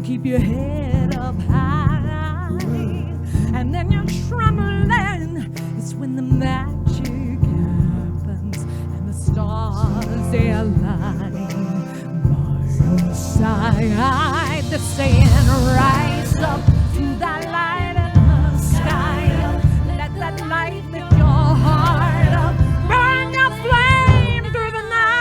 Keep your head up high, and then you're trembling. It's when the magic happens and the stars they align by your side. They're saying, rise up to that light in the sky. Let that light lift your heart up. Burn your flame through the night.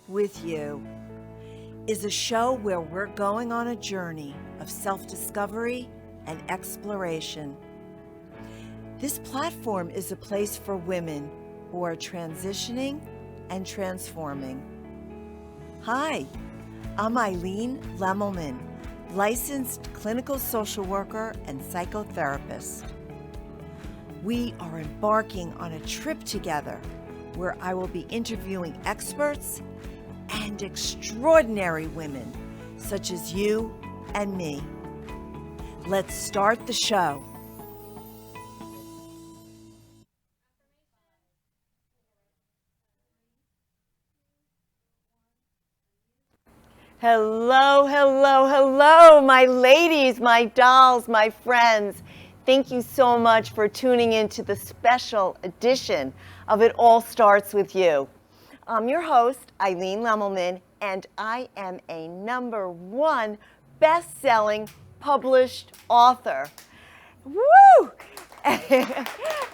With You is a show where we're going on a journey of self-discovery and exploration. This platform is a place for women who are transitioning and transforming. Hi, I'm Eileen Lemmelman, licensed clinical social worker and psychotherapist. We are embarking on a trip together where I will be interviewing experts and extraordinary women such as you and me. Let's start the show. Hello, hello, hello, my ladies, my dolls, my friends. Thank you so much for tuning in to the special edition of It All Starts With You. I'm your host, Eileen Lemmelman, and I am a #1 best-selling published author. Woo!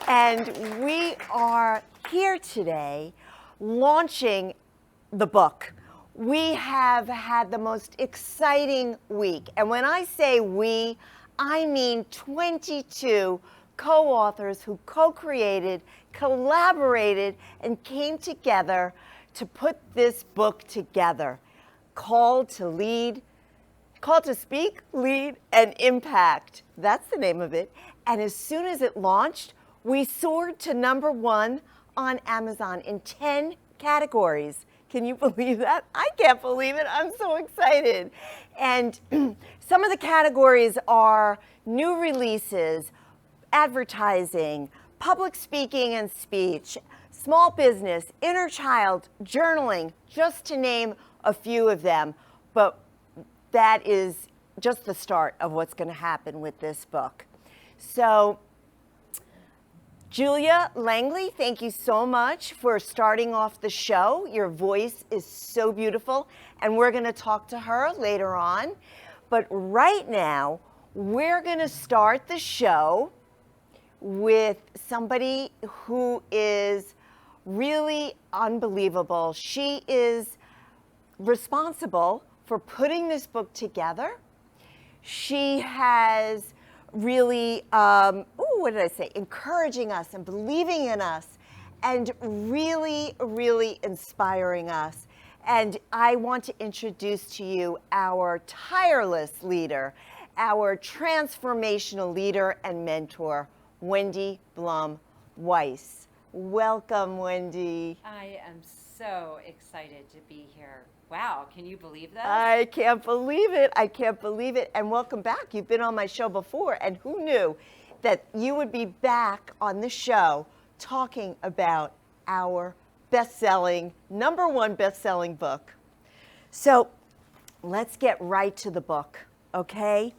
And we are here today launching the book. We have had the most exciting week. And when I say we, I mean 22 co-authors who co-created, collaborated, and came together to put this book together. Called to Speak, Lead, and Impact. That's the name of it. And as soon as it launched, we soared to #1 on Amazon in 10 categories. Can you believe that? I can't believe it. I'm so excited. And some of the categories are new releases, advertising, public speaking and speech, small business, inner child, journaling, just to name a few of them. But that is just the start of what's going to happen with this book. So, Julia Langley, thank you so much for starting off the show. Your voice is so beautiful, and we're going to talk to her later on. But right now, we're going to start the show with somebody who is really unbelievable. She is responsible for putting this book together. She has really, encouraging us and believing in us and really, really inspiring us. And I want to introduce to you our tireless leader, our transformational leader and mentor, Wendi Blum Weiss. Welcome, Wendi. I am so excited to be here. Wow, can you believe that? I can't believe it. I can't believe it. And welcome back. You've been on my show before, and who knew that you would be back on the show talking about our best-selling, #1 best-selling book. So let's get right to the book, okay?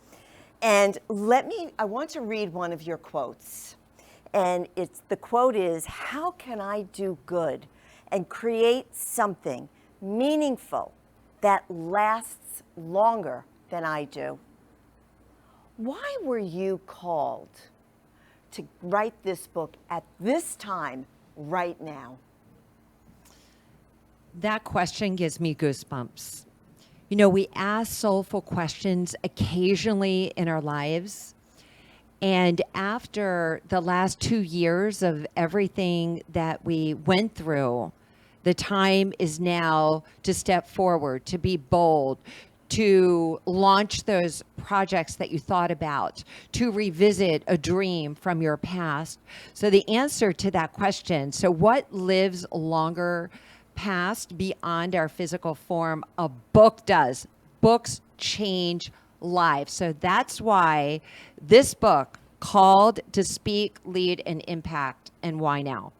And I want to read one of your quotes. And the quote is, "How can I do good and create something meaningful that lasts longer than I do?" Why were you called to write this book at this time, right now? That question gives me goosebumps. You know, we ask soulful questions occasionally in our lives. And after the last 2 years of everything that we went through, the time is now to step forward, to be bold, to launch those projects that you thought about, to revisit a dream from your past. So the answer to that question, so what lives longer past beyond our physical form? A book does. Books change lives. So that's why this book, Called to Speak, Lead, and Impact, and why now?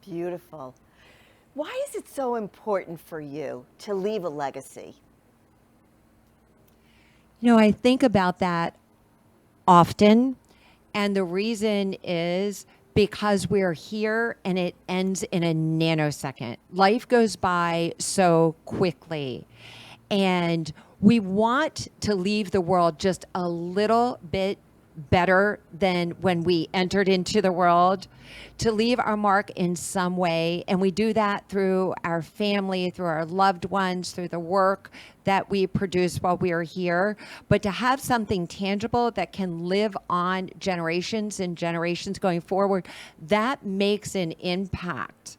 Beautiful. Why is it so important for you to leave a legacy? You know, I think about that often, and the reason is because we're here and it ends in a nanosecond. Life goes by so quickly, and we want to leave the world just a little bit better than when we entered into the world, to leave our mark in some way. And we do that through our family, through our loved ones, through the work that we produce while we are here. But to have something tangible that can live on generations and generations going forward, that makes an impact.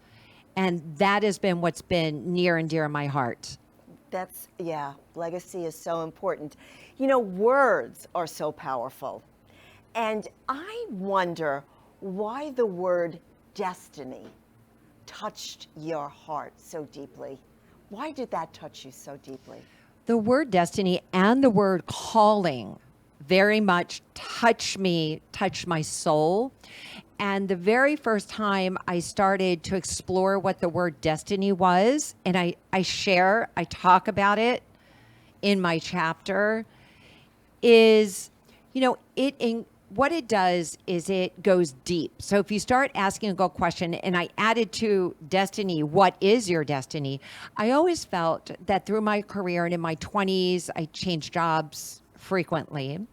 And that has been what's been near and dear to my heart. Legacy is so important. You know, words are so powerful. And I wonder why the word destiny touched your heart so deeply. Why did that touch you so deeply? The word destiny and the word calling very much touched me, touched my soul. And the very first time I started to explore what the word destiny was, and I talk about it in my chapter, is, you know, what it does is it goes deep. So if you start asking a good question, and I added to destiny, what is your destiny? I always felt that through my career and in my 20s, I changed jobs frequently.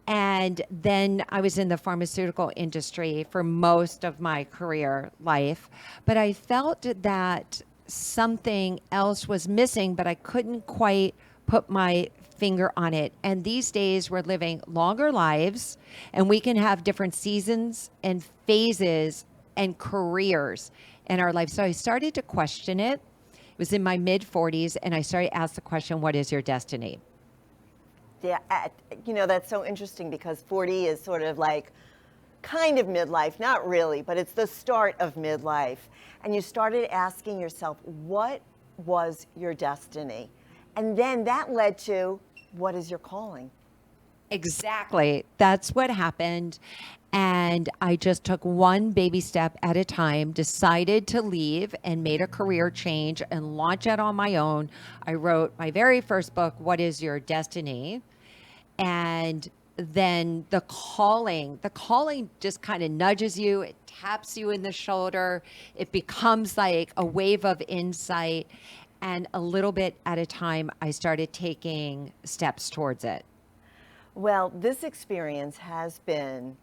And then I was in the pharmaceutical industry for most of my career life. But I felt that something else was missing, but I couldn't quite put my finger on it. And these days we're living longer lives, and we can have different seasons and phases and careers in our life. So I started to question it. It was in my mid 40s, and I started to ask the question, what is your destiny? Yeah, that's so interesting because 40 is sort of like kind of midlife, not really, but it's the start of midlife. And you started asking yourself, what was your destiny? And then that led to, what is your calling? Exactly. That's what happened. And I just took one baby step at a time, decided to leave and made a career change and launch it on my own. I wrote my very first book, What is Your Destiny? And then the calling just kind of nudges you. It taps you in the shoulder. It becomes like a wave of insight. And a little bit at a time, I started taking steps towards it. Well, this experience has been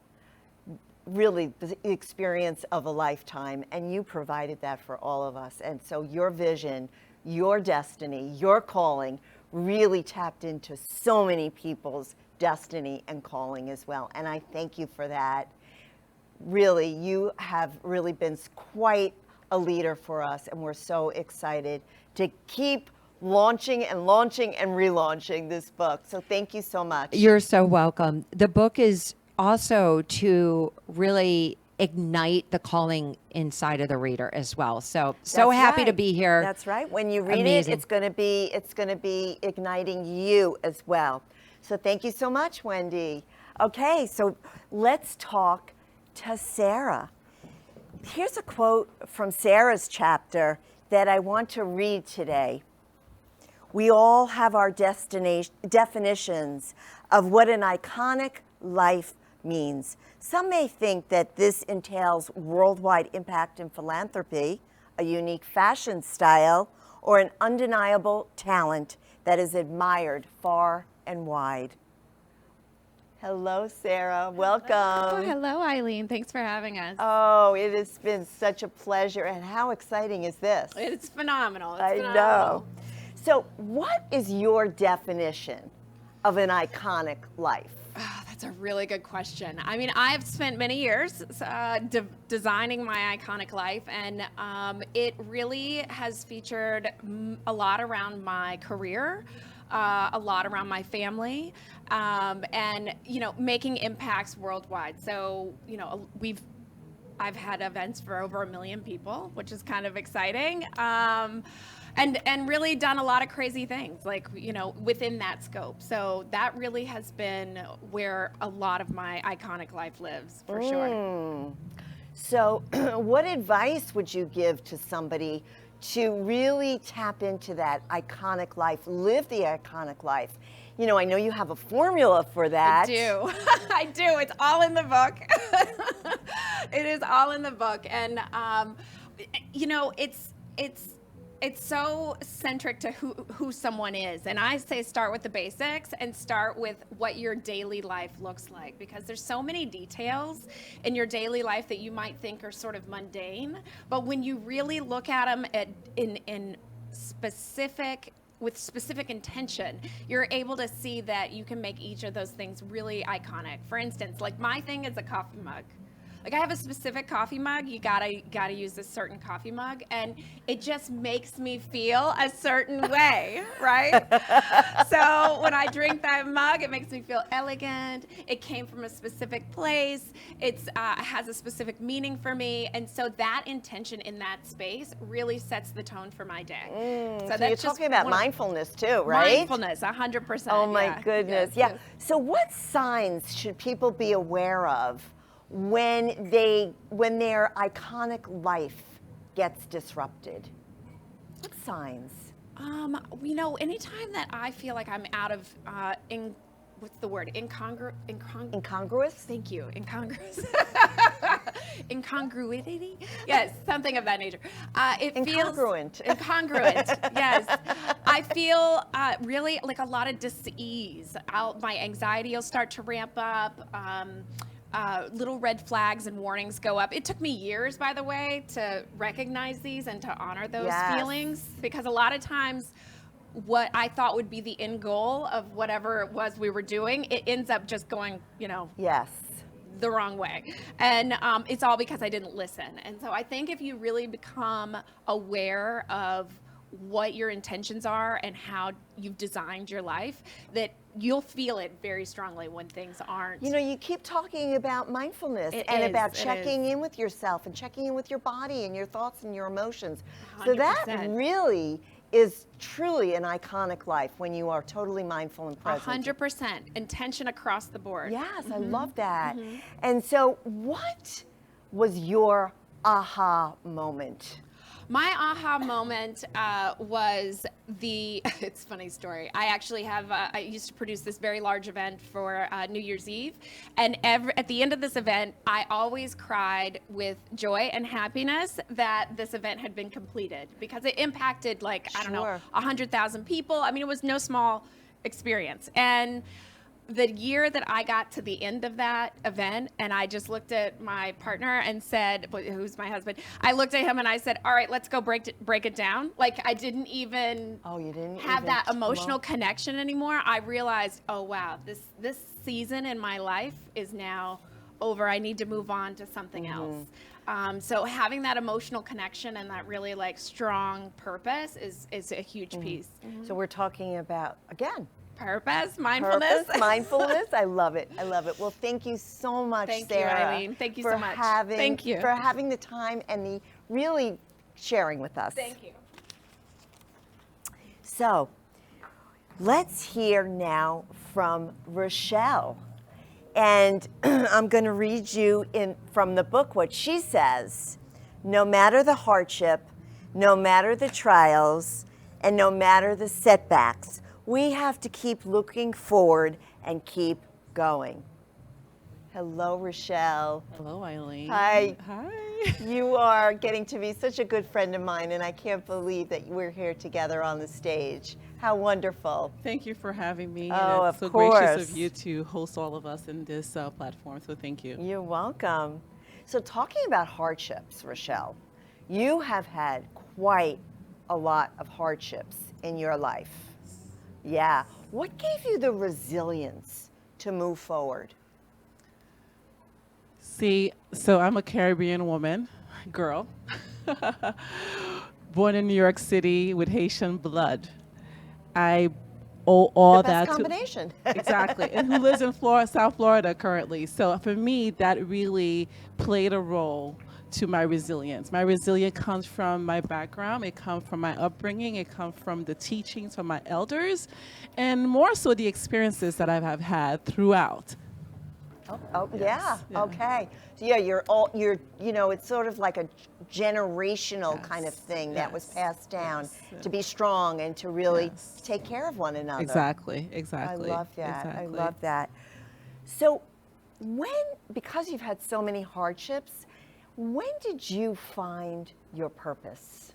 really the experience of a lifetime, and you provided that for all of us. And so your vision, your destiny, your calling really tapped into so many people's destiny and calling as well. And I thank you for that. Really, you have really been quite a leader for us, and we're so excited to keep launching and relaunching this book. So thank you so much. You're so welcome. The book is also to really ignite the calling inside of the reader as well. So happy to be here. That's right. When you read Amazing. it, it's going to be igniting you as well. So thank you so much, Wendi. Okay, so let's talk to Sarah. Here's a quote from Sarah's chapter that I want to read today. We all have our definitions of what an iconic life means. Some may think that this entails worldwide impact in philanthropy, a unique fashion style, or an undeniable talent that is admired far and wide. Hello, Sarah. Welcome. Oh, hello, Eileen. Thanks for having us. Oh, it has been such a pleasure. And how exciting is this? It's phenomenal. It's I phenomenal. know. So what is your definition of an iconic life? Oh, that's a really good question. I mean, I've spent many years designing my iconic life, and it really has featured a lot around my career, a lot around my family, and making impacts worldwide. So I've had events for over 1 million people, which is kind of exciting. And really done a lot of crazy things, like, within that scope. So that really has been where a lot of my iconic life lives, for sure. So what advice would you give to somebody to really tap into that iconic life, live the iconic life? I know you have a formula for that. I do. I do. It's all in the book. It is all in the book. And, it's so centric to who someone is. And I say start with the basics and start with what your daily life looks like, because there's so many details in your daily life that you might think are sort of mundane. But when you really look at them with specific intention, you're able to see that you can make each of those things really iconic. For instance, like my thing is a coffee mug. Like I have a specific coffee mug. You gotta use a certain coffee mug, and it just makes me feel a certain way, right? So when I drink that mug, it makes me feel elegant. It came from a specific place. It has a specific meaning for me, and so that intention in that space really sets the tone for my day. So you're talking about mindfulness too, right? Mindfulness, 100%. Oh my goodness, yeah. So what signs should people be aware of when their iconic life gets disrupted? What signs? Anytime that I feel like I'm out of what's the word? Incongruous? Thank you. Incongruous. Incongruity? Yes, something of that nature. Incongruent. Incongruent, yes. I feel really like a lot of dis-ease. My anxiety will start to ramp up. Little red flags and warnings go up. It took me years, by the way, to recognize these and to honor those feelings, because a lot of times what I thought would be the end goal of whatever it was we were doing, it ends up just going, Yes. the wrong way. And it's all because I didn't listen. And so I think if you really become aware of what your intentions are and how you've designed your life, that you'll feel it very strongly when things aren't. You keep talking about mindfulness about checking in with yourself and checking in with your body and your thoughts and your emotions. 100%. So that really is truly an iconic life when you are totally mindful and present. 100%. Intention across the board. Yes, I love that. And so what was your aha moment? My aha moment was it's a funny story. I actually I used to produce this very large event for New Year's Eve. And at the end of this event, I always cried with joy and happiness that this event had been completed, because it impacted 100,000 people. I mean, it was no small experience. And the year that I got to the end of that event, and I just looked at my partner and said, who's my husband, I looked at him and I said, all right, let's go break it down. Like, I didn't even have that emotional connection anymore. I realized, oh wow, this season in my life is now over. I need to move on to something else. So having that emotional connection and that really strong purpose is a huge piece. So we're talking about, again, purpose, mindfulness. Mindfulness. I love it. I love it. Well, thank you so much, Sarah. Thank you, Eileen. Thank you so much. Thank you for having the time and the really sharing with us. Thank you. So, let's hear now from Rachelle. And I'm going to read you from the book what she says. No matter the hardship, no matter the trials, and no matter the setbacks, we have to keep looking forward and keep going. Hello, Rachelle. Hello, Eileen. Hi. Hi. You are getting to be such a good friend of mine, and I can't believe that we're here together on the stage. How wonderful. Thank you for having me. Oh, and it's so gracious of you to host all of us in this platform, so thank you. You're welcome. So talking about hardships, Rachelle, you have had quite a lot of hardships in your life. Yeah. What gave you the resilience to move forward? See, so I'm a Caribbean woman, girl, born in New York City with Haitian blood. I owe all the that best combination. Exactly, and who lives in South Florida currently. So for me, that really played a role to my resilience. My resilience comes from my background, it comes from my upbringing, it comes from the teachings from my elders, and more so the experiences that I have had throughout. Oh, Yes, yeah. Okay. So you're it's sort of like a generational kind of thing that was passed down to be strong and to really take care of one another. Exactly. I love that. Exactly. I love that. So because you've had so many hardships, when did you find your purpose?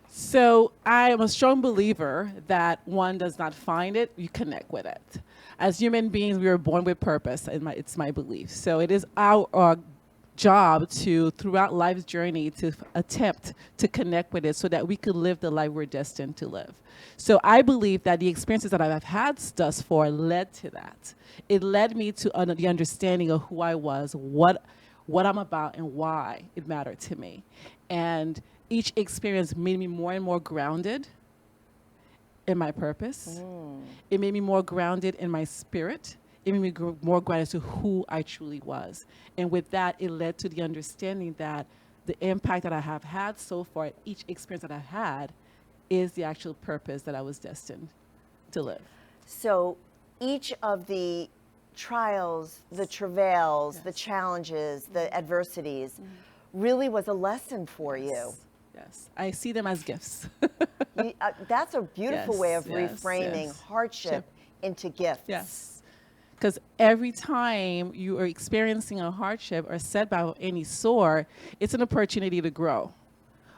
So I am a strong believer that one does not find it, you connect with it. As human beings, we were born with purpose, and it's my belief. So it is our job to, throughout life's journey, to attempt to connect with it so that we could live the life we're destined to live. So I believe that the experiences that I've had thus far led to that. It led me to the understanding of who I was, what I'm about, and why it mattered to me. And each experience made me more and more grounded in my purpose. It made me more grounded in my spirit. It made me more grounded to who I truly was. And with that, it led to the understanding that the impact that I have had so far, each experience that I've had, is the actual purpose that I was destined to live. So each of the trials, the travails, the challenges, the adversities, really was a lesson for you. Yes, I see them as gifts. That's a beautiful way of Yes, reframing yes. hardship into gifts. Yes, Because every time you are experiencing a hardship or setback of any sort, it's an opportunity to grow.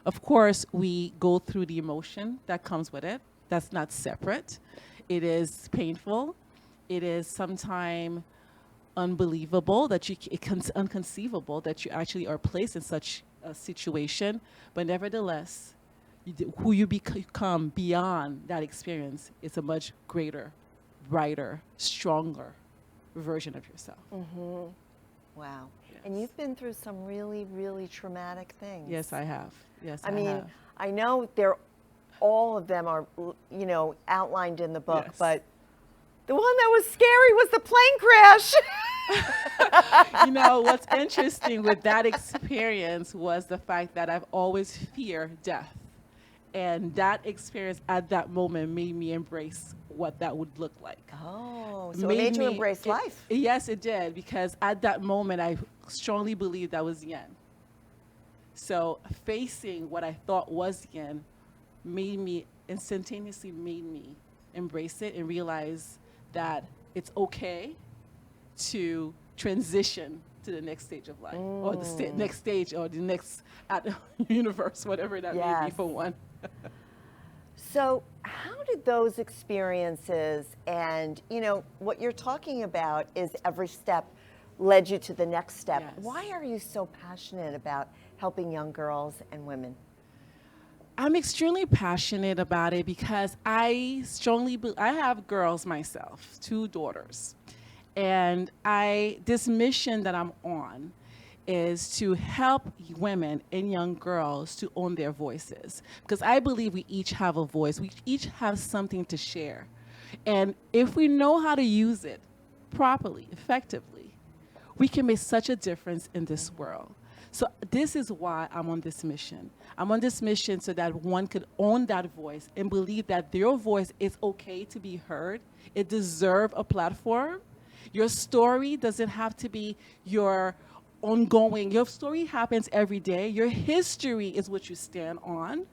Of course, we go through the emotion that comes with it. That's not separate. It is painful. It is sometimes unbelievable that it's unconceivable that you actually are placed in such a situation. But nevertheless, who you become beyond that experience is a much greater, brighter, stronger version of yourself. Mm-hmm. Wow. Yes. And you've been through some really, really traumatic things. Yes, I have. Yes, I mean, have. I know all of them are, outlined in the book, Yes. but the one that was scary was the plane crash. What's interesting with that experience was the fact that I've always feared death. And that experience at that moment made me embrace what that would look like. Oh, so it made you embrace life. Yes, it did, because at that moment, I strongly believed that was the end. So facing what I thought was the end instantaneously made me embrace it and realize that it's okay to transition to the next stage of life, or the next stage, or the next universe, whatever that may be for one. So how did those experiences and, what you're talking about is every step led you to the next step. Yes. Why are you so passionate about helping young girls and women? I'm extremely passionate about it because I have girls myself, 2 daughters. And this mission that I'm on is to help women and young girls to own their voices. Because I believe we each have a voice. We each have something to share. And if we know how to use it properly, effectively, we can make such a difference in this world. So this is why I'm on this mission. I'm on this mission so that one could own that voice and believe that their voice is okay to be heard. It deserves a platform. Your story doesn't have to be your ongoing. Your story happens every day. Your history is what you stand on.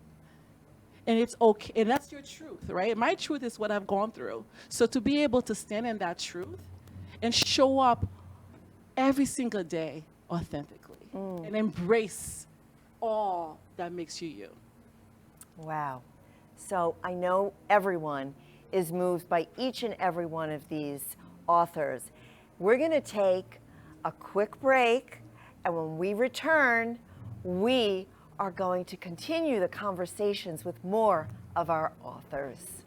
And it's okay. And that's your truth, right? My truth is what I've gone through. So to be able to stand in that truth and show up every single day authentically and embrace all that makes you you. Wow. So I know everyone is moved by each and every one of these authors. We're going to take a quick break, and when we return, we are going to continue the conversations with more of our authors.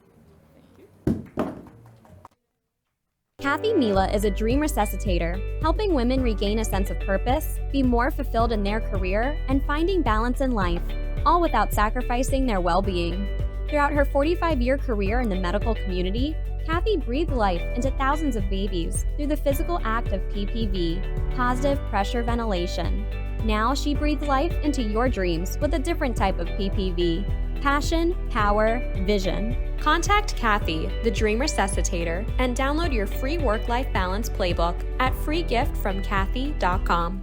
Kathy Mila is a dream resuscitator, helping women regain a sense of purpose, be more fulfilled in their career, and finding balance in life, all without sacrificing their well-being. Throughout her 45-year career in the medical community, Kathy breathed life into thousands of babies through the physical act of PPV, positive pressure ventilation. Now she breathes life into your dreams with a different type of PPV. Passion, power, vision. Contact Kathy, the Dream Resuscitator, and download your free work-life balance playbook at freegiftfromkathy.com.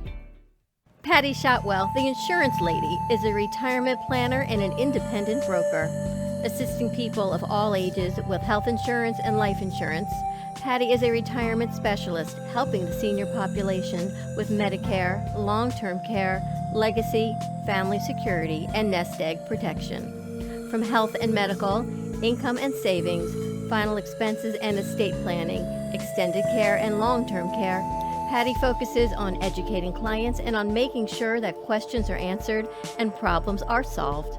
Patti Shotwell, the insurance lady, is a retirement planner and an independent broker. Assisting people of all ages with health insurance and life insurance, Patti is a retirement specialist helping the senior population with Medicare, long-term care, legacy, family security, and nest egg protection. From health and medical, income and savings, final expenses and estate planning, extended care and long-term care, Patti focuses on educating clients and on making sure that questions are answered and problems are solved.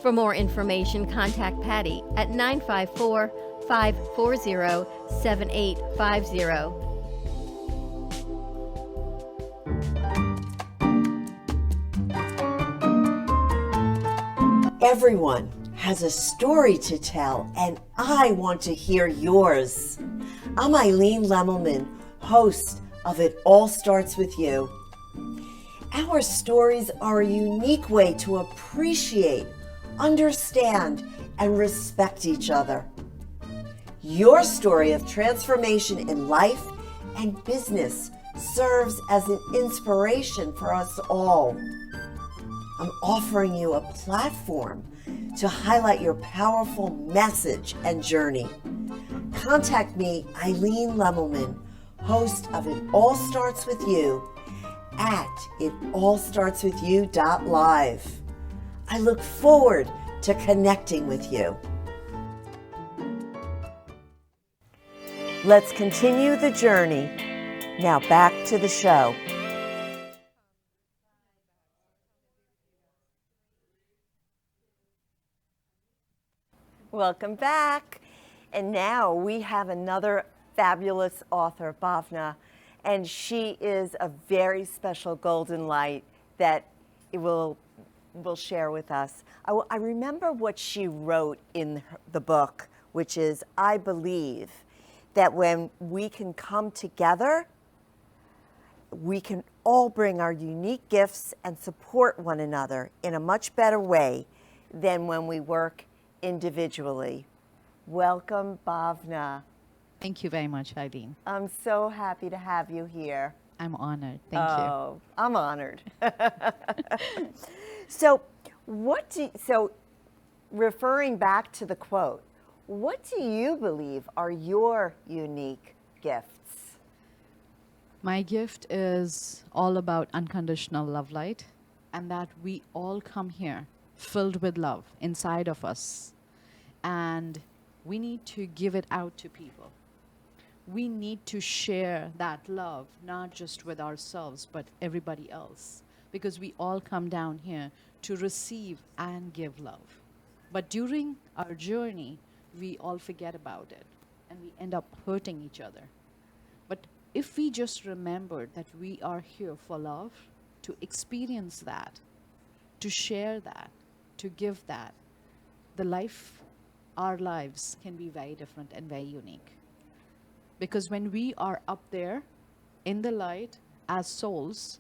For more information, contact Patti at 954-540-7850. Everyone has a story to tell, and I want to hear yours. I'm Eileen Lemelman, host of It All Starts With You. Our stories are a unique way to appreciate, understand, and respect each other. Your story of transformation in life and business serves as an inspiration for us all. I'm offering you a platform to highlight your powerful message and journey. Contact me, Eileen Lemelman, host of It All Starts With You at itallstartswithyou.live. I look forward to connecting with you. Let's continue the journey. Now back to the show. Welcome back. And now we have another fabulous author, Bhavna, and she is a very special golden light that it will share with us. I remember what she wrote in the book, which is, I believe that when we can come together, we can all bring our unique gifts and support one another in a much better way than when we work individually. Welcome, Bhavna. Thank you very much, Eileen. I'm so happy to have you here. I'm honored. Thank you. Oh, I'm honored. So referring back to the quote, what do you believe are your unique gifts? My gift is all about unconditional love light, and that we all come here filled with love inside of us. And we need to give it out to people. We need to share that love, not just with ourselves, but everybody else. Because we all come down here to receive and give love. But during our journey, we all forget about it. And we end up hurting each other. But if we just remember that we are here for love, to experience that, to share that, to give that, our lives can be very different and very unique. Because when we are up there in the light as souls,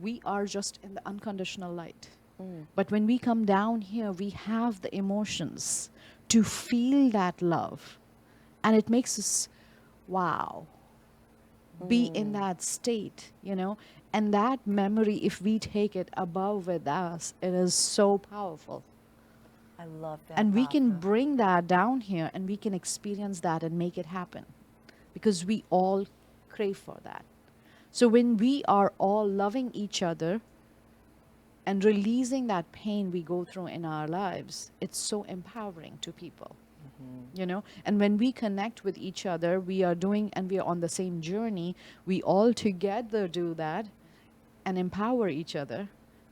we are just in the unconditional light. But when we come down here, we have the emotions to feel that love. And it makes us, wow, be in that state, you know. And that memory, if we take it above with us, it is so powerful. I love that. And we can Bhavna. bring that down here and we can experience that and make it happen. Because we all crave for that. So when we are all loving each other and releasing that pain we go through in our lives, it's so empowering to people. You know, and when we connect with each other, we are on the same journey, we all together do that and empower each other.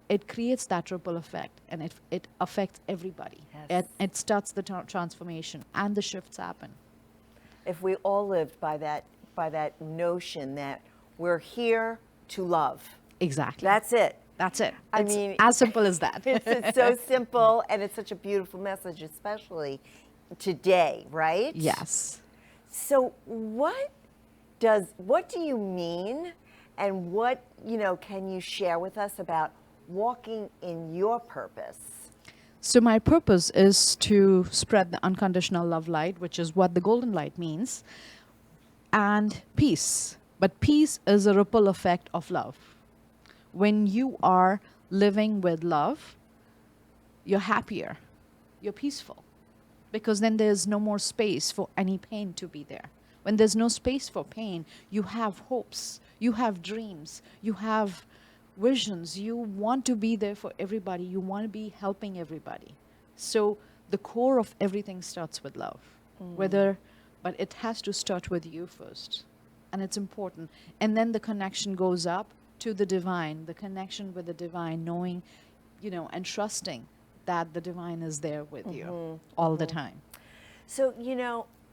It creates that ripple effect, and it affects everybody. Yes. It starts the transformation, and the shifts happen. If we all lived by that notion that we're here to love. Exactly. That's it. That's it. I It's mean, as simple as that. It's so simple, and it's such a beautiful message, especially today, right? Yes. So what do you mean, and what, can you share with us about walking in your purpose? So my purpose is to spread the unconditional love light, which is what the golden light means, and peace. But peace is a ripple effect of love. When you are living with love, you're happier, you're peaceful, because then there's no more space for any pain to be there. When there's no space for pain, you have hopes, you have dreams, you have visions, you want to be there for everybody, you want to be helping everybody. So the core of everything starts with love, but it has to start with you first, and it's important. And then the connection goes up to the divine, the connection with the divine, knowing, and trusting that the divine is there with you all the time. So,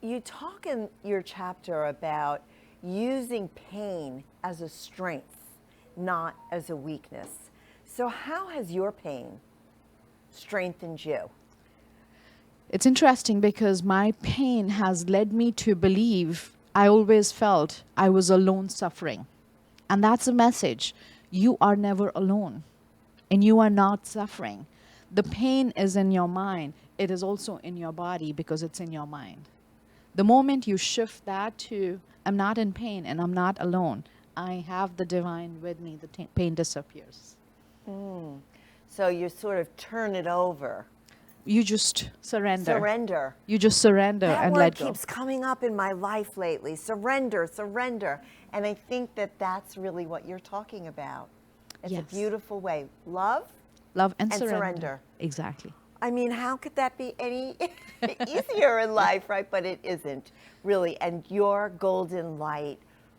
you talk in your chapter about using pain as a strength, not as a weakness. So how has your pain strengthened you? It's interesting because my pain has led me to believe I always felt I was alone suffering. And that's a message. You are never alone, and you are not suffering. The pain is in your mind. It is also in your body because it's in your mind. The moment you shift that to, I'm not in pain and I'm not alone, I have the divine with me, the pain disappears. So you sort of turn it over. you just surrender. Surrender. You just surrender That and word let go. keeps coming up in my life lately. Surrender, surrender. And I think that that's really what you're talking about. It's a Yes. beautiful way. Love. Love and and surrender. surrender. Exactly. I mean, how could that be any easier in life, right? But it isn't, really. And your Golden Light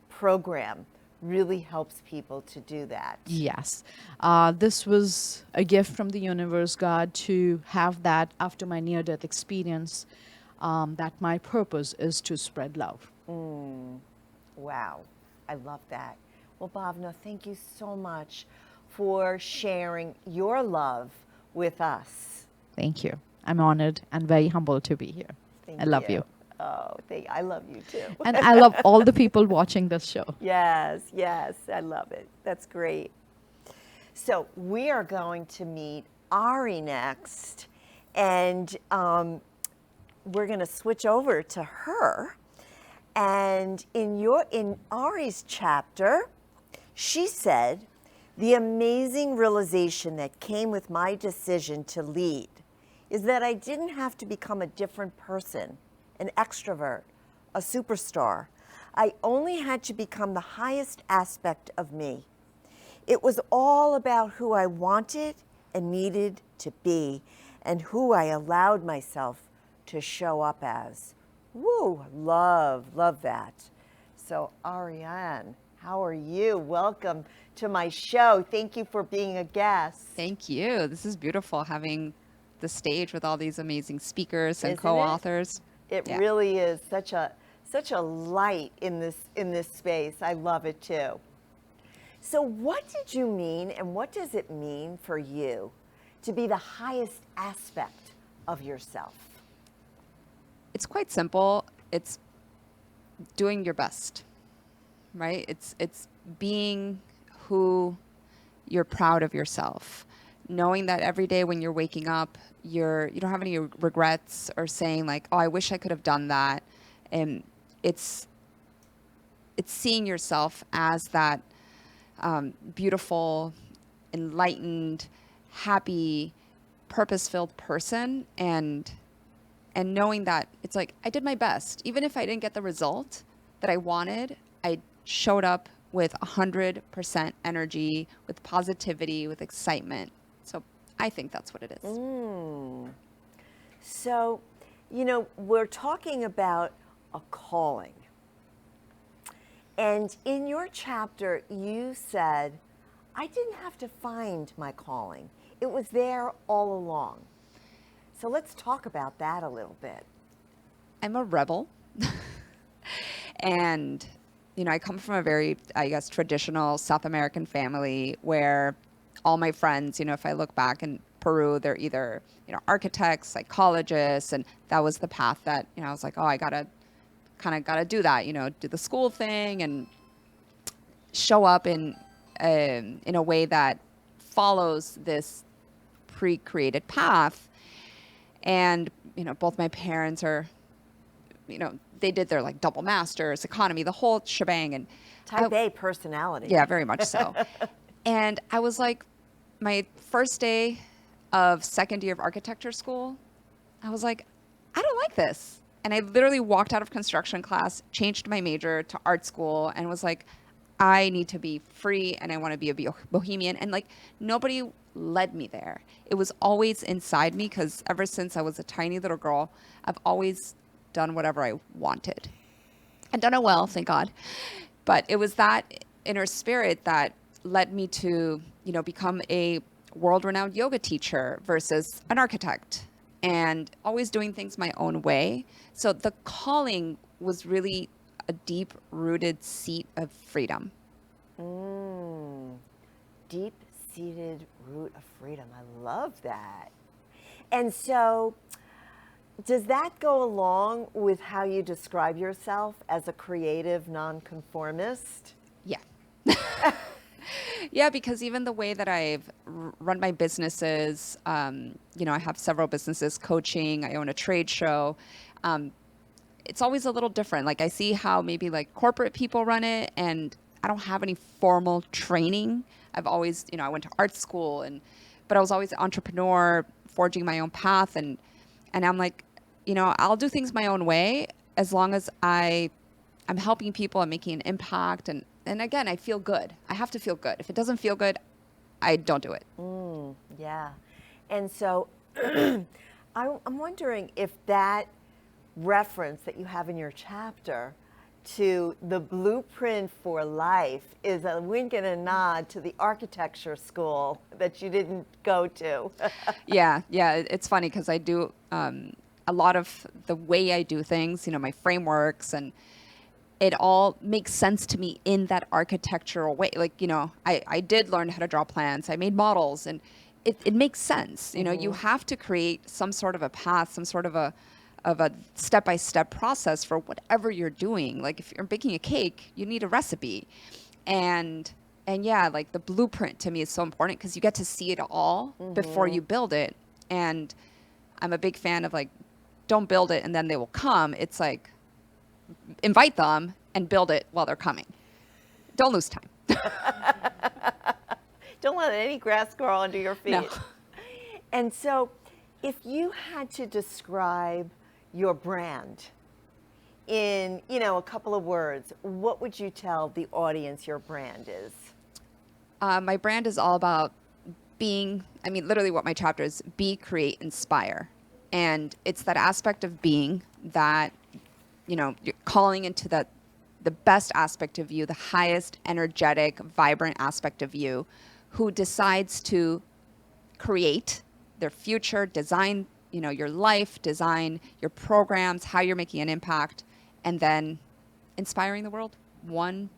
program really helps people to do that. Yes. This was a gift from the universe, God, to have that after my near-death experience, that my purpose is to spread love. Wow, I love that. Well, Bhavna, thank you so much for sharing your love with us. Thank you. I'm honored and very humbled to be here. Thank I love you. Oh, I love you too. And I love all the people watching this show. Yes, yes, I love it. That's great. So we are going to meet Ari next, and we're going to switch over to her. And in Ari's chapter, she said, "The amazing realization that came with my decision to lead is that I didn't have to become a different person, an extrovert, a superstar. I only had to become the highest aspect of me. It was all about who I wanted and needed to be and who I allowed myself to show up as." Woo, love that. So Arianne, how are you? Welcome to my show. Thank you for being a guest. Thank you. This is beautiful having the stage with all these amazing speakers and Isn't it? co-authors. It Yeah. really is such a light in this space. I love it too. So what did you mean, and what does it mean for you to be the highest aspect of yourself? It's quite simple. It's doing your best, right? It's being who you're proud of yourself. Knowing that every day when you're waking up, you don't have any regrets or saying like, oh, I wish I could have done that. And it's seeing yourself as that beautiful, enlightened, happy, purpose-filled person, and knowing that it's like I did my best. Even if I didn't get the result that I wanted, I showed up with 100% energy, with positivity, with excitement. So I think that's what it is. So, we're talking about a calling. And in your chapter, you said, I didn't have to find my calling. It was there all along. So let's talk about that a little bit. I'm a rebel. And, I come from a very, I guess, traditional South American family where all my friends, if I look back in Peru, they're either, architects, psychologists, and that was the path that, I was like, oh, I gotta do that, do the school thing and show up in a way that follows this pre-created path. And, both my parents are, they did their like double masters, economy, the whole shebang. And Type A personality. yeah, very much so. And I was like, my first day of second year of architecture school, I was like, I don't like this. And I literally walked out of construction class, changed my major to art school, and was like, I need to be free and I want to be a bohemian. And like, nobody led me there. It was always inside me because ever since I was a tiny little girl, I've always done whatever I wanted. And done it well, thank God. But it was that inner spirit that led me to, become a world-renowned yoga teacher versus an architect, and always doing things my own way. So the calling was really a deep-rooted seat of freedom. Deep-seated root of freedom. I love that. And so, does that go along with how you describe yourself as a creative nonconformist? Yeah. Yeah, because even the way that I've run my businesses, I have several businesses, coaching, I own a trade show. It's always a little different. Like I see how maybe like corporate people run it, and I don't have any formal training. I've always, I went to art school, but I was always an entrepreneur forging my own path. And I'm like, you know, I'll do things my own way as long as I'm helping people and making an impact. And again, I feel good. I have to feel good. If it doesn't feel good, I don't do it. Yeah. And so I'm wondering if that reference that you have in your chapter to the blueprint for life is a wink and a nod to the architecture school that you didn't go to. Yeah. It's funny because I do a lot of the way I do things, you know, my frameworks, and it all makes sense to me in that architectural way. Like, you know, I did learn how to draw plans. I made models, and it makes sense. You know, you have to create some sort of a path, some sort of a step-by-step process for whatever you're doing. Like if you're baking a cake, you need a recipe. And yeah, like the blueprint to me is so important because you get to see it all before you build it. And I'm a big fan of like, don't build it and then they will come. It's like, invite them and build it while they're coming. Don't lose time. Don't let any grass grow under your feet. No. And so if you had to describe your brand in, you know, a couple of words, what would you tell the audience your brand is? My brand is all about being, I mean, literally what my chapter is, be, create, inspire. And it's that aspect of being that, you know, you're calling into the best aspect of you, the highest energetic, vibrant aspect of you, who decides to create their future, design, you know, your life, design your programs, how you're making an impact, and then inspiring the world one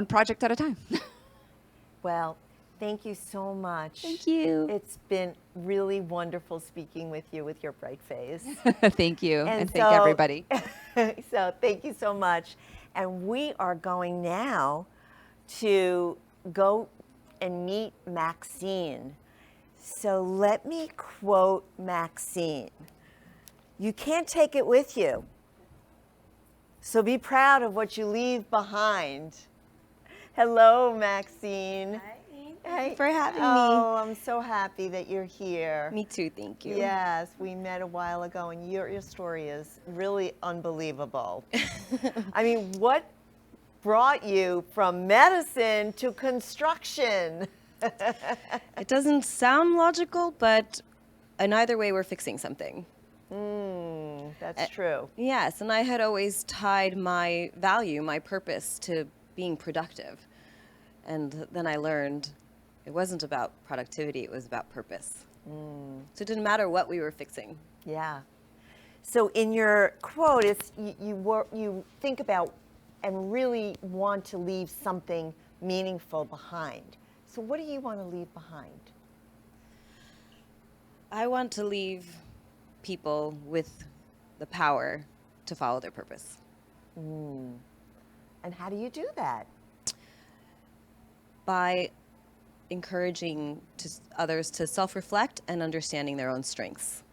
project at a time. Well, thank you so much. Thank you. It's been really wonderful speaking with you with your bright face. Thank you. And thank everybody. So thank you so much. And we are going now to go and meet Maxine. So let me quote Maxine. You can't take it with you. So be proud of what you leave behind. Hello, Maxine. Hi. Hi. Thank you for having me. Oh, I'm so happy that you're here. Me too, thank you. Yes, we met a while ago, and your story is really unbelievable. I mean, what brought you from medicine to construction? It doesn't sound logical, but in either way, we're fixing something. That's true. Yes, and I had always tied my value, my purpose, to being productive. And then I learned it wasn't about productivity, it was about purpose. So it didn't matter what we were fixing. Yeah. So in your quote, it's you think about and really want to leave something meaningful behind. So what do you want to leave behind? I want to leave people with the power to follow their purpose. And how do you do that? By encouraging others to self-reflect and understanding their own strengths.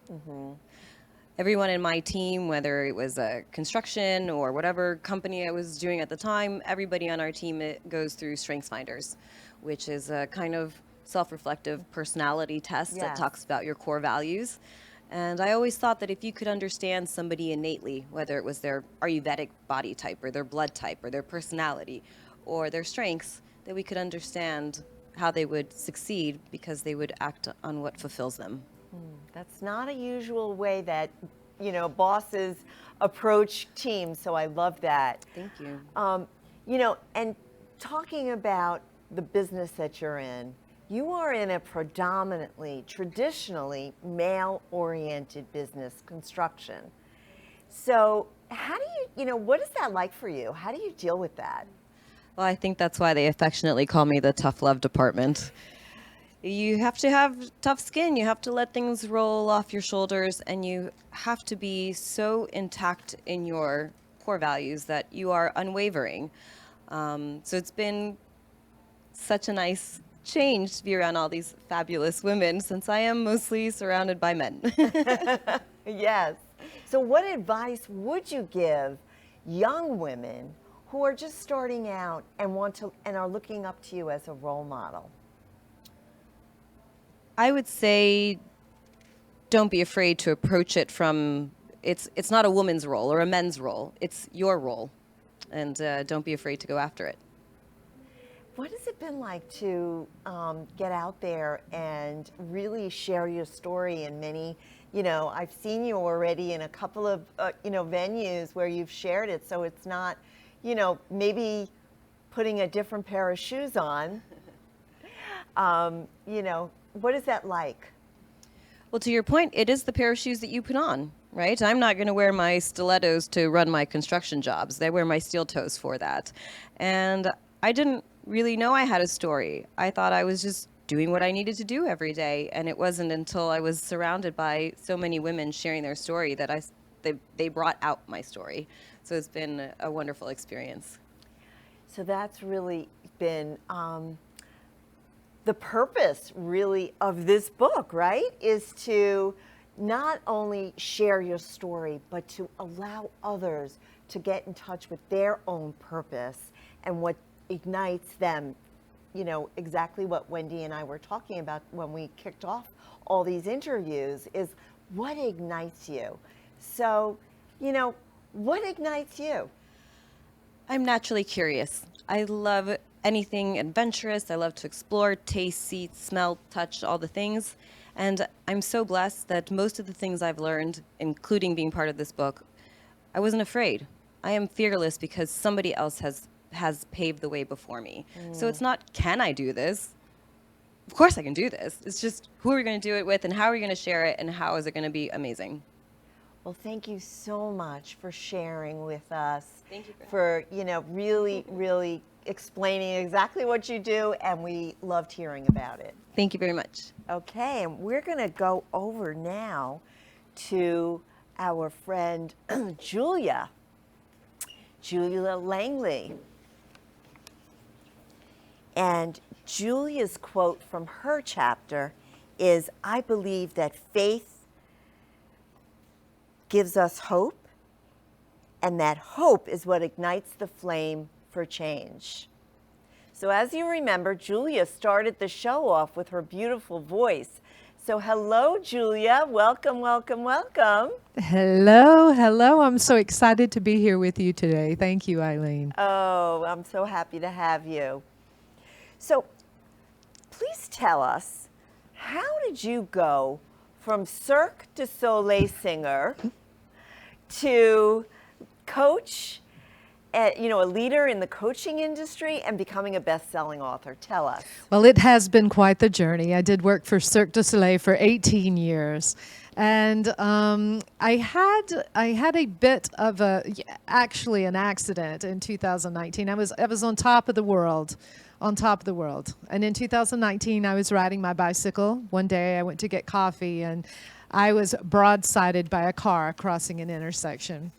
Everyone in my team, whether it was a construction or whatever company I was doing at the time, everybody on our team goes through Strengths Finders, which is a kind of self-reflective personality test that talks about your core values. And I always thought that if you could understand somebody innately, whether it was their Ayurvedic body type or their blood type or their personality or their strengths, that we could understand how they would succeed because they would act on what fulfills them. That's not a usual way that, you know, bosses approach teams, so I love that. Thank you. You know, and talking about the business that you're in, you are in a predominantly, traditionally male-oriented business, construction. So how do you know, what is that like for you? How do you deal with that? Well, I think that's why they affectionately call me the tough love department. You have to have tough skin. You have to let things roll off your shoulders, and you have to be so intact in your core values that you are unwavering. So it's been such a nice change to be around all these fabulous women since I am mostly surrounded by men. Yes. So what advice would you give young women who are just starting out and are looking up to you as a role model? I would say don't be afraid to approach it from, it's not a woman's role or a men's role. It's your role. And don't be afraid to go after it. What has it been like to get out there and really share your story in many, I've seen you already in a couple of, venues where you've shared it. So it's not, maybe putting a different pair of shoes on. What is that like? Well, to your point, it is the pair of shoes that you put on, right? I'm not going to wear my stilettos to run my construction jobs. I wear my steel toes for that. And I didn't really know I had a story. I thought I was just doing what I needed to do every day. And it wasn't until I was surrounded by so many women sharing their story that they brought out my story. So it's been a wonderful experience. So that's really been the purpose, really, of this book, right? Is to not only share your story, but to allow others to get in touch with their own purpose and what ignites them. Exactly what Wendi and I were talking about when we kicked off all these interviews is what ignites you. So, what ignites you? I'm naturally curious. I love anything adventurous. I love to explore, taste, see, smell, touch, all the things. And I'm so blessed that most of the things I've learned, including being part of this book, I wasn't afraid. I am fearless because somebody else has paved the way before me. So it's not, can I do this? Of course I can do this. It's just, who are we going to do it with, and how are we going to share it, and how is it going to be amazing? Well, thank you so much for sharing with us. Thank you for really, really explaining exactly what you do, and we loved hearing about it. Thank you very much. Okay, and we're going to go over now to our friend Julia Langley. And Julia's quote from her chapter is, "I believe that faith gives us hope, and that hope is what ignites the flame for change." So as you remember, Julia started the show off with her beautiful voice. So hello, Julia. Welcome, welcome, welcome. Hello. I'm so excited to be here with you today. Thank you, Eileen. Oh, I'm so happy to have you. So please tell us, how did you go from Cirque du Soleil singer to coach, a leader in the coaching industry, and becoming a best-selling author? Tell us. Well, it has been quite the journey. I did work for Cirque du Soleil for 18 years. And I had a bit of actually an accident in 2019. I was on top of the world. And in 2019, I was riding my bicycle. One day I went to get coffee, and I was broadsided by a car crossing an intersection.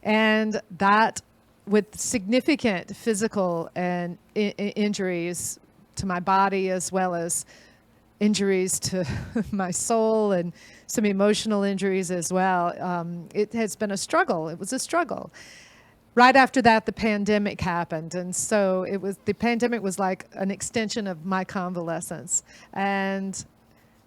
And that, with significant physical and injuries to my body, as well as injuries to my soul and some emotional injuries as well, it has been a struggle. It was a struggle. Right after that, the pandemic happened, and so the pandemic was like an extension of my convalescence. And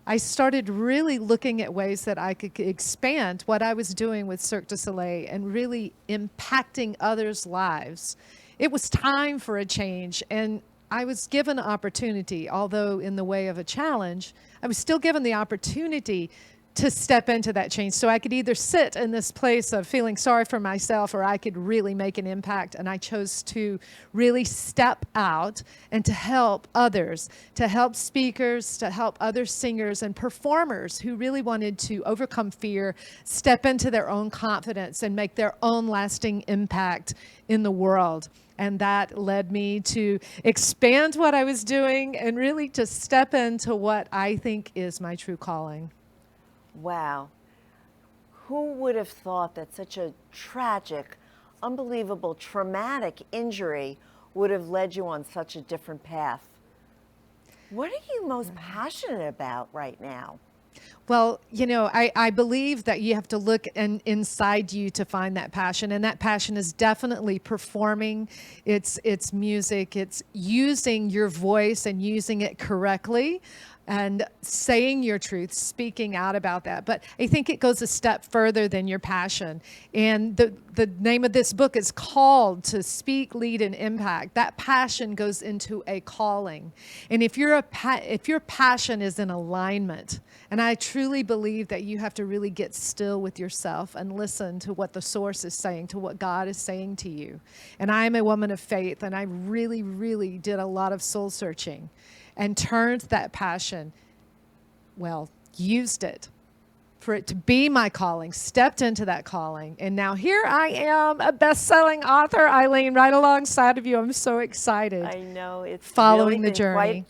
I started really looking at ways that I could expand what I was doing with Cirque du Soleil and really impacting others' lives. It was time for a change, and I was given an opportunity, although in the way of a challenge. I was still given the opportunity to step into that change. So I could either sit in this place of feeling sorry for myself, or I could really make an impact. And I chose to really step out and to help others, to help speakers, to help other singers and performers who really wanted to overcome fear, step into their own confidence, and make their own lasting impact in the world. And that led me to expand what I was doing and really to step into what I think is my true calling. Wow. Who would have thought that such a tragic, unbelievable, traumatic injury would have led you on such a different path? What are you most passionate about right now? Well, I believe that you have to look inside you to find that passion, and that passion is definitely performing. It's music. It's using your voice and using it correctly. and saying your truth, speaking out about that. But I think it goes a step further than your passion. And the name of this book is called to speak, lead, and impact. That passion goes into a calling. And if your passion is in alignment, and I truly believe that you have to really get still with yourself and listen to what the source is saying, to what God is saying to you. And I am a woman of faith, and I really, really did a lot of soul searching and turned that passion, used it for it to be my calling, stepped into that calling. And now here I am, a best-selling author, Eileen, right alongside of you. I'm so excited. I know. It's following really the journey.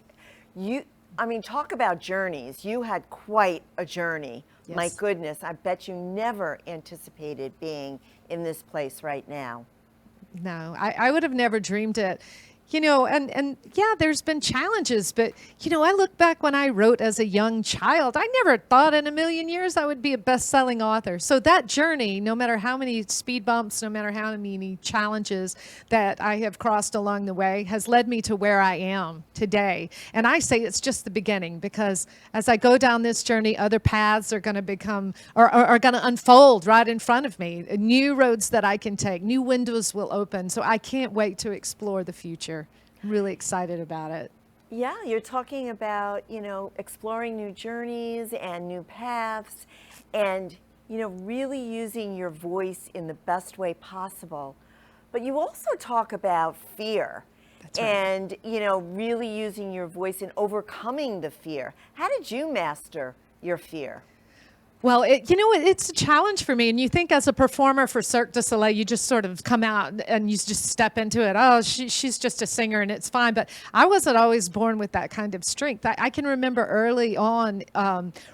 Talk about journeys. You had quite a journey. Yes. My goodness, I bet you never anticipated being in this place right now. No, I would have never dreamed it. And yeah, there's been challenges, but, I look back when I wrote as a young child, I never thought in a million years I would be a best-selling author. So that journey, no matter how many speed bumps, no matter how many challenges that I have crossed along the way, has led me to where I am today. And I say it's just the beginning, because as I go down this journey, other paths are going to become, or are going to unfold right in front of me. New roads that I can take, new windows will open. So I can't wait to explore the future. I'm really excited about it. Yeah, you're talking about, exploring new journeys and new paths and, really using your voice in the best way possible. But you also talk about fear. That's right. And, really using your voice and overcoming the fear. How did you master your fear? Well, it's a challenge for me. And you think as a performer for Cirque du Soleil, you just sort of come out and you just step into it. Oh, she's just a singer and it's fine. But I wasn't always born with that kind of strength. I can remember early on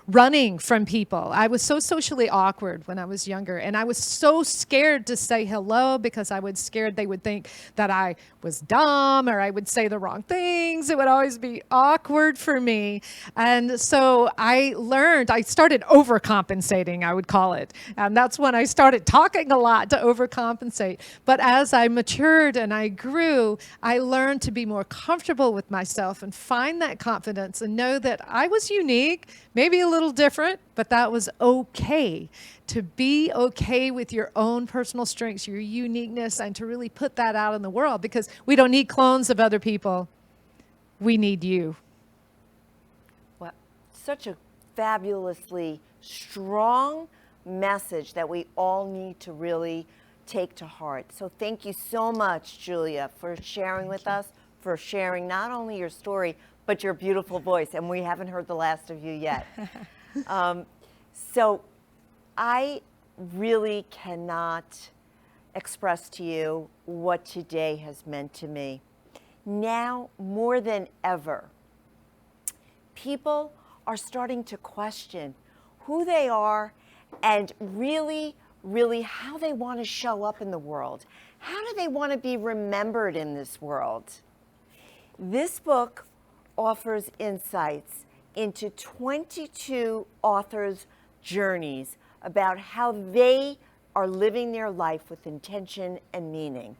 running from people. I was so socially awkward when I was younger. And I was so scared to say hello because I was scared they would think that I was dumb or I would say the wrong things. It would always be awkward for me. And so I started overcompensating, I would call it. And that's when I started talking a lot to overcompensate. But as I matured and I grew, I learned to be more comfortable with myself and find that confidence and know that I was unique, maybe a little different, but that was okay. To be okay with your own personal strengths, your uniqueness, and to really put that out in the world, because we don't need clones of other people. We need you. Well, such a fabulously strong message that we all need to really take to heart. So thank you so much, Julia, for sharing with us, for sharing not only your story, but your beautiful voice. And we haven't heard the last of you yet. So I really cannot express to you what today has meant to me. Now, more than ever, people are starting to question who they are and really, really how they want to show up in the world. How do they want to be remembered in this world? This book offers insights into 22 authors' journeys about how they are living their life with intention and meaning.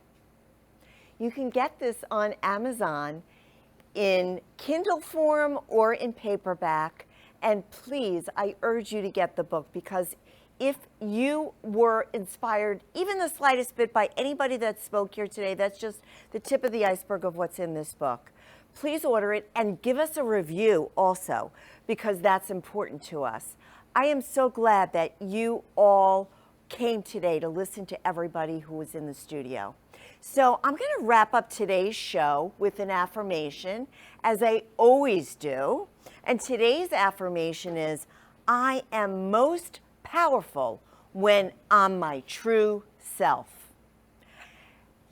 You can get this on Amazon in Kindle form or in paperback. And please, I urge you to get the book, because if you were inspired even the slightest bit by anybody that spoke here today, that's just the tip of the iceberg of what's in this book. Please order it and give us a review also, because that's important to us. I am so glad that you all came today to listen to everybody who was in the studio. So I'm going to wrap up today's show with an affirmation, as I always do. And today's affirmation is, I am most powerful when I'm my true self.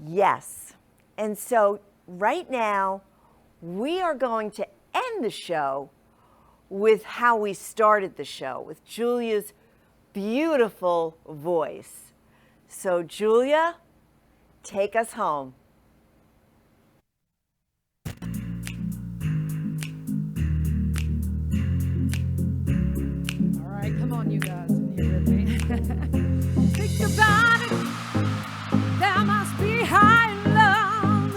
Yes. And so right now, we are going to end the show with how we started the show, with Julia's beautiful voice. So Julia, take us home. All right, come on, you guys. You're with me. Think about it. There must be high love.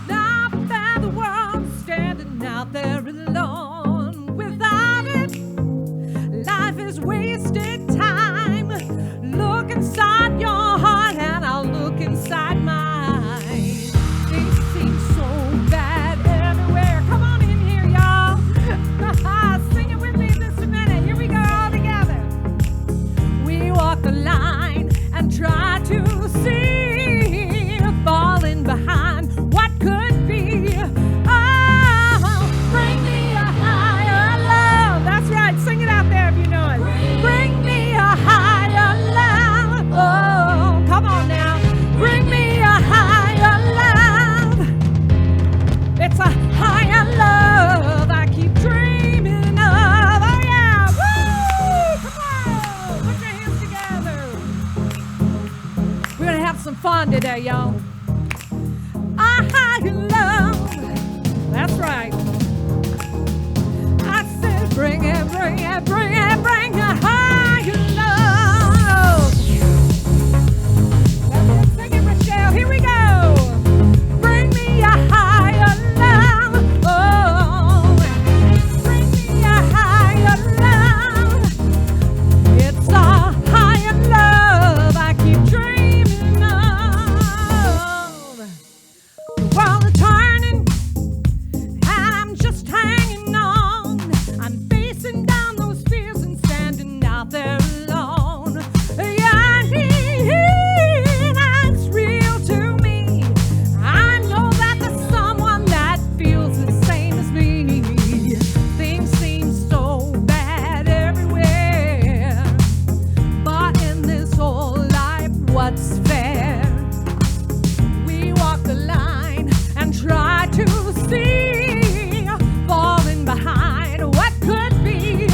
Now that the world's standing out there alone without the line and try to see, falling behind what could be. Oh, bring me a higher love. That's right, sing it out there if you know it. Bring me a higher love. Oh, come on now. Bring me a higher love. It's a higher love I keep dreaming of. Oh yeah, woo! Come on, put your hands together. We're gonna have some fun today, y'all. A higher love. That's right. I said, bring it, bring it, bring it, bring a higher love. That's it, sing it, Rachelle. Here we go. Bring me a higher love. Oh, bring me a higher love. It's a higher love I keep dreaming of. The world is turning, and I'm just hanging on. I'm facing down those fears and standing out there alone. Yeah, that's real to me. I know that there's someone that feels the same as me. Things seem so bad everywhere, but in this whole life, what's fair? We walk the line and try to see, falling behind what could be.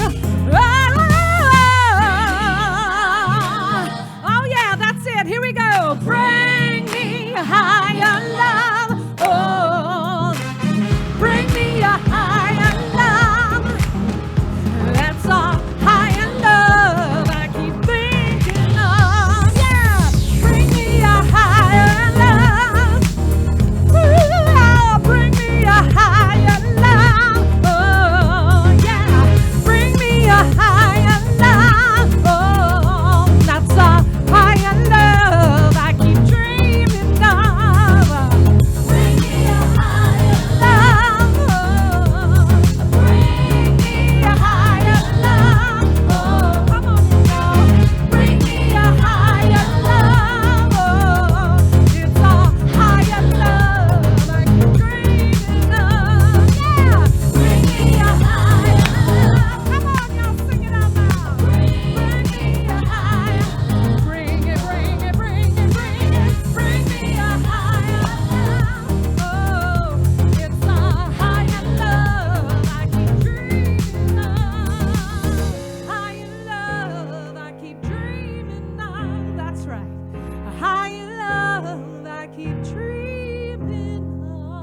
Oh yeah, that's it. Here we go. Bring me a higher love. Oh, bring me a higher love. That's a higher love I keep thinking of. Yeah, bring me a higher love. Ooh, bring me a higher love. Oh yeah, bring me a higher love. Oh, that's a higher love I keep dreaming of. Bring me a higher love. Oh, bring me a higher love. Oh, come on, y'all. Bring me a higher love. Oh, it's a higher love I keep dreaming of. Yeah, bring me a higher love. Come on, y'all, sing it out loud. Bring me a higher. Bring it, bring it, bring it, bring it. Bring me a higher love. Oh, it's a higher love I keep dreaming of. Higher love I keep dreaming of. That's right. A higher love I keep dreaming of.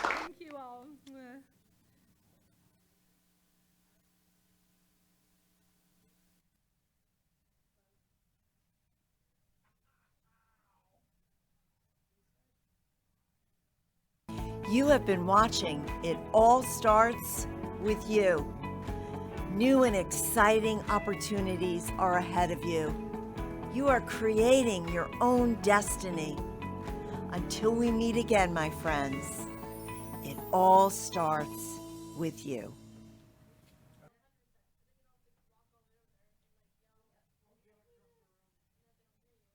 Thank you all. You have been watching It All Starts With You. New and exciting opportunities are ahead of you. You are creating your own destiny. Until we meet again, my friends, it all starts with you.